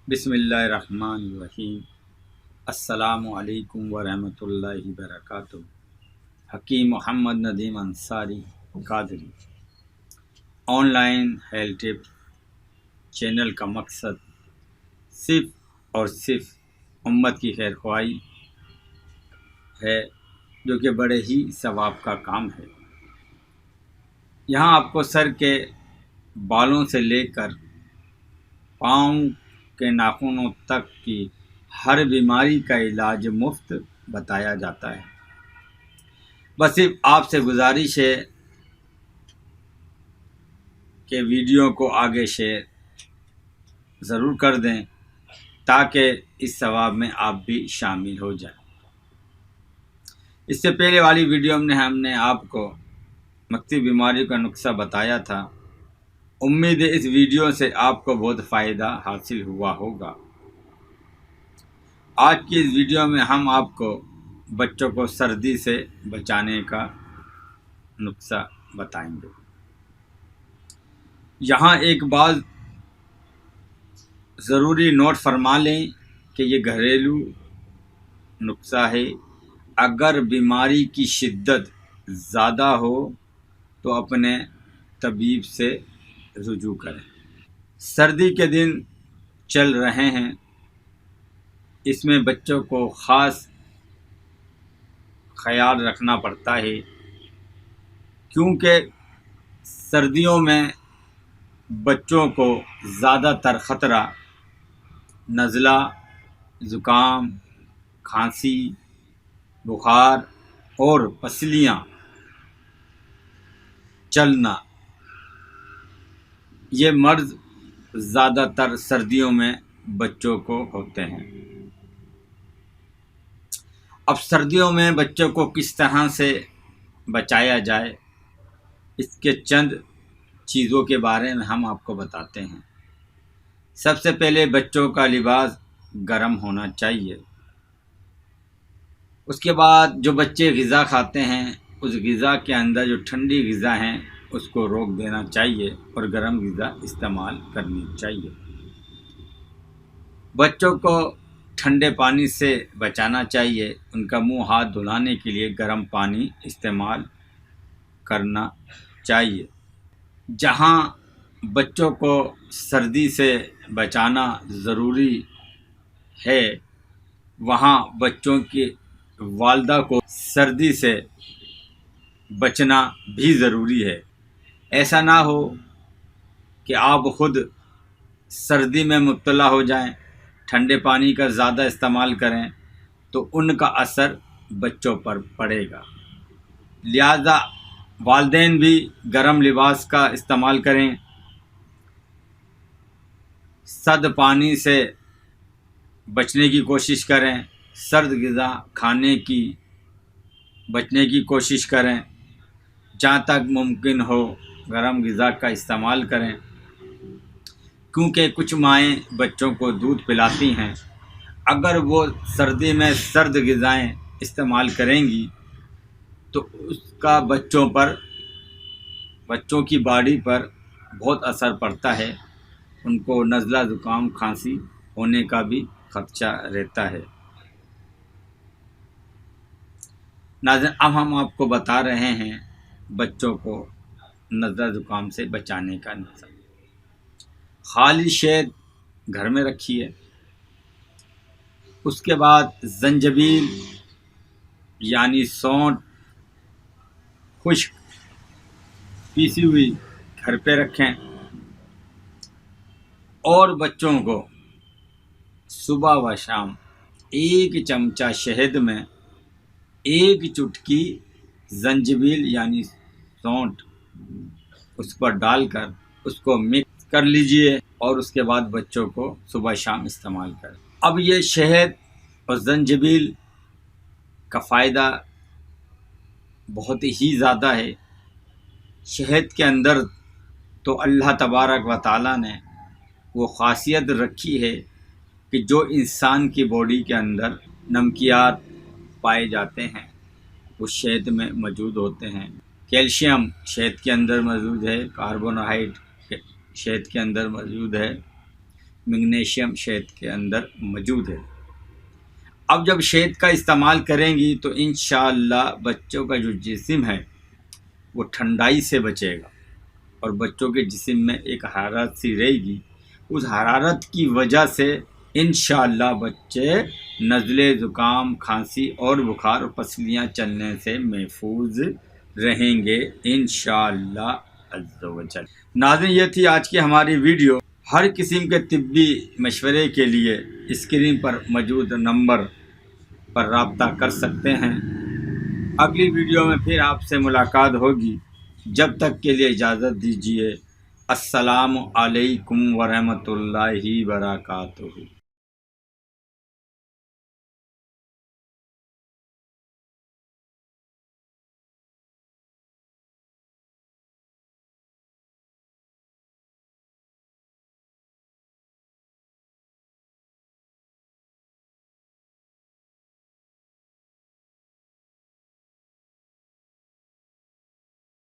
بسم اللہ الرحمن الرحیم۔ السلام علیکم ورحمۃ اللہ وبرکاتہ۔ Hakim Muhammad Nadeem Ansari Qadri. Online health tip channel کا مقصد صرف اور صرف امت کی خیر خواہی ہے، جو کہ بڑے ہی ثواب کا کام ہے۔ یہاں آپ کو سر کے بالوں سے لے کر پاؤں کے ناخنوں تک کی ہر بیماری کا علاج مفت بتایا جاتا ہے۔ بس صرف آپ سے گزارش ہے کہ ویڈیو کو آگے شیئر ضرور کر دیں تاکہ اس ثواب میں آپ بھی شامل ہو جائیں۔ اس سے پہلے والی ویڈیو میں ہم نے آپ کو مختلف بیماریوں کا نسخہ بتایا تھا۔ امید ہے اس ویڈیو سے آپ کو بہت فائدہ حاصل ہوا ہوگا۔ آج کی اس ویڈیو میں ہم آپ کو بچوں کو سردی سے بچانے کا نسخہ بتائیں گے۔ یہاں ایک بات ضروری نوٹ فرما لیں کہ یہ گھریلو نسخہ ہے۔ اگر بیماری کی شدت زیادہ ہو تو اپنے طبیب سے رجوع کریں۔ سردی کے دن چل رہے ہیں، اس میں بچوں کو خاص خیال رکھنا پڑتا ہے، کیونکہ سردیوں میں بچوں کو زیادہ تر خطرہ نزلہ، زکام، کھانسی، بخار اور پسلیاں چلنا، یہ مرض زیادہ تر سردیوں میں بچوں کو ہوتے ہیں۔ اب سردیوں میں بچوں کو کس طرح سے بچایا جائے، اس کے چند چیزوں کے بارے میں ہم آپ کو بتاتے ہیں۔ سب سے پہلے بچوں کا لباس گرم ہونا چاہیے۔ اس کے بعد جو بچے غذا کھاتے ہیں، اس غذا کے اندر جو ٹھنڈی غذا ہیں اس کو روک دینا چاہیے اور گرم غذا استعمال کرنی چاہیے۔ بچوں کو ٹھنڈے پانی سے بچانا چاہیے۔ ان کا منہ ہاتھ دھلانے کے لیے گرم پانی استعمال کرنا چاہیے۔ جہاں بچوں کو سردی سے بچانا ضروری ہے، وہاں بچوں کی والدہ کو سردی سے بچنا بھی ضروری ہے۔ ایسا نہ ہو کہ آپ خود سردی میں مبتلا ہو جائیں، ٹھنڈے پانی کا زیادہ استعمال کریں تو ان کا اثر بچوں پر پڑے گا۔ لہذا والدین بھی گرم لباس کا استعمال کریں، سرد پانی سے بچنے کی کوشش کریں، سرد غذا کھانے کی بچنے کی کوشش کریں، جہاں تک ممکن ہو گرم غذا کا استعمال کریں، کیونکہ کچھ مائیں بچوں کو دودھ پلاتی ہیں۔ اگر وہ سردی میں سرد غذائیں استعمال کریں گی تو اس کا بچوں کی باڈی پر بہت اثر پڑتا ہے۔ ان کو نزلہ، زکام، کھانسی ہونے کا بھی خدشہ رہتا ہے۔ ناظرین، اب ہم آپ کو بتا رہے ہیں بچوں کو نزلہ زکام سے بچانے کا نسخہ۔ خالی شہد گھر میں رکھیے، اس کے بعد زنجبیل یعنی سونٹ خشک پیسی ہوئی گھر پہ رکھیں، اور بچوں کو صبح و شام 1 چمچہ شہد میں 1 چٹکی زنجبیل یعنی سونٹ اس پر ڈال کر اس کو مکس کر لیجئے، اور اس کے بعد بچوں کو صبح شام استعمال کریں۔ اب یہ شہد اور زنجبیل کا فائدہ بہت ہی زیادہ ہے۔ شہد کے اندر تو اللہ تبارک و تعالیٰ نے وہ خاصیت رکھی ہے کہ جو انسان کی باڈی کے اندر نمکیات پائے جاتے ہیں وہ شہد میں موجود ہوتے ہیں۔ کیلشیم شہد کے اندر موجود ہے، کاربوہائیڈریٹ شہد کے اندر موجود ہے، میگنیشیم شہد کے اندر موجود ہے۔ اب جب شہد کا استعمال کریں گی تو انشاءاللہ بچوں کا جو جسم ہے وہ ٹھنڈائی سے بچے گا، اور بچوں کے جسم میں ایک حرارت سی رہے گی، اس حرارت کی وجہ سے انشاءاللہ بچے نزلے، زکام، کھانسی اور بخار اور پسلیاں چلنے سے محفوظ رہیں گے انشاءاللہ عز و جل۔ ناظرین، یہ تھی آج کی ہماری ویڈیو۔ ہر قسم کے طبی مشورے کے لیے اسکرین پر موجود نمبر پر رابطہ کر سکتے ہیں۔ اگلی ویڈیو میں پھر آپ سے ملاقات ہوگی، جب تک کے لیے اجازت دیجیے۔ السلام علیکم ورحمۃ اللہ وبرکاتہ۔